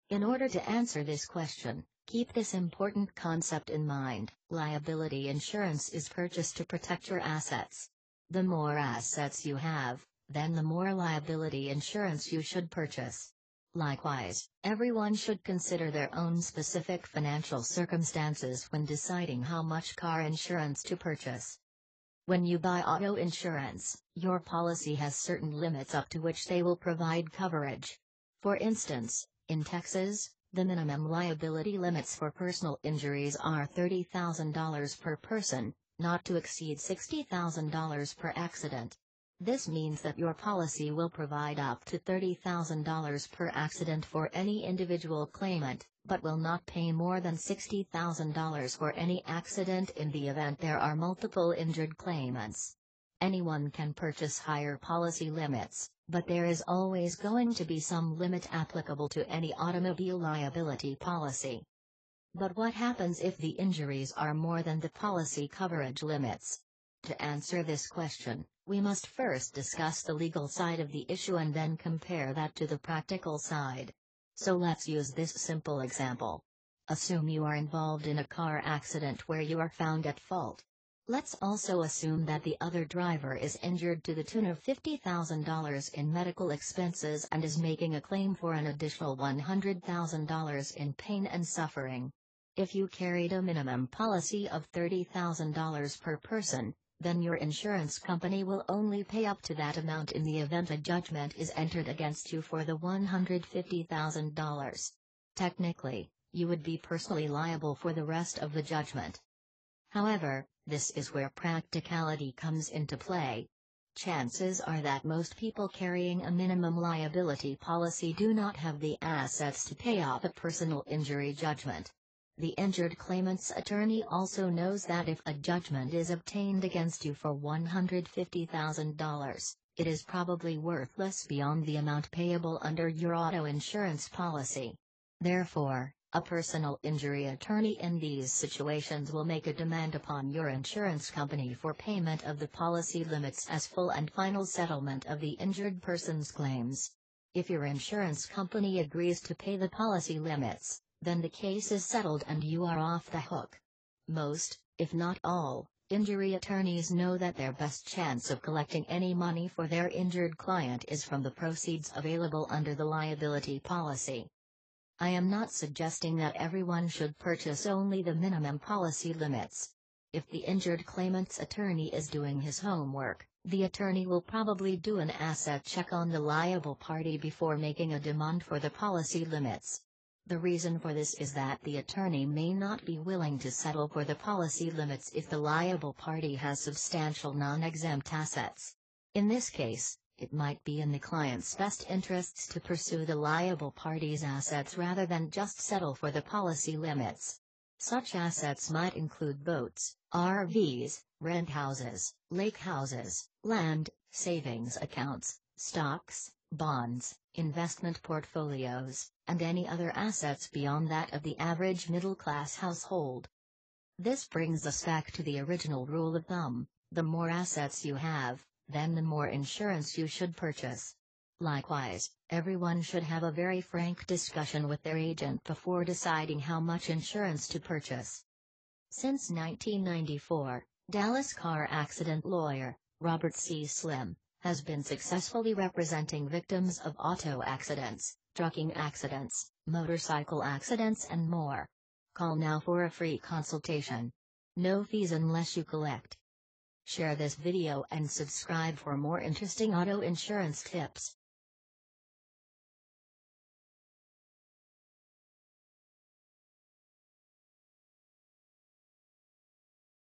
In order to answer this question, keep this important concept in mind. Liability insurance is purchased to protect your assets. The more assets you have, then the more liability insurance you should purchase. Likewise, everyone should consider their own specific financial circumstances when deciding how much car insurance to purchase. When you buy auto insurance, your policy has certain limits up to which they will provide coverage. For instance, in Texas, the minimum liability limits for personal injuries are $30,000 per person, not to exceed $60,000 per accident. This means that your policy will provide up to $30,000 per accident for any individual claimant, but will not pay more than $60,000 for any accident in the event there are multiple injured claimants. Anyone can purchase higher policy limits, but there is always going to be some limit applicable to any automobile liability policy. But what happens if the injuries are more than the policy coverage limits? To answer this question, we must first discuss the legal side of the issue and then compare that to the practical side. So let's use this simple example. Assume you are involved in a car accident where you are found at fault. Let's also assume that the other driver is injured to the tune of $50,000 in medical expenses and is making a claim for an additional $100,000 in pain and suffering. If you carried a minimum policy of $30,000 per person, then your insurance company will only pay up to that amount in the event a judgment is entered against you for the $150,000. Technically, you would be personally liable for the rest of the judgment. However, this is where practicality comes into play. Chances are that most people carrying a minimum liability policy do not have the assets to pay off a personal injury judgment. The injured claimant's attorney also knows that if a judgment is obtained against you for $150,000, it is probably worthless beyond the amount payable under your auto insurance policy. Therefore, a personal injury attorney in these situations will make a demand upon your insurance company for payment of the policy limits as full and final settlement of the injured person's claims. If your insurance company agrees to pay the policy limits, then the case is settled and you are off the hook. Most, if not all, injury attorneys know that their best chance of collecting any money for their injured client is from the proceeds available under the liability policy. I am not suggesting that everyone should purchase only the minimum policy limits. If the injured claimant's attorney is doing his homework, the attorney will probably do an asset check on the liable party before making a demand for the policy limits. The reason for this is that the attorney may not be willing to settle for the policy limits if the liable party has substantial non-exempt assets. In this case, it might be in the client's best interests to pursue the liable party's assets rather than just settle for the policy limits. Such assets might include boats, RVs, rent houses, lake houses, land, savings accounts, stocks, bonds, investment portfolios, and any other assets beyond that of the average middle-class household. This brings us back to the original rule of thumb: the more assets you have, then the more insurance you should purchase. Likewise, everyone should have a very frank discussion with their agent before deciding how much insurance to purchase. Since 1994, Dallas car accident lawyer, Robert C. Slim, has been successfully representing victims of auto accidents, trucking accidents, motorcycle accidents and more. Call now for a free consultation. No fees unless you collect. Share this video and subscribe for more interesting auto insurance tips.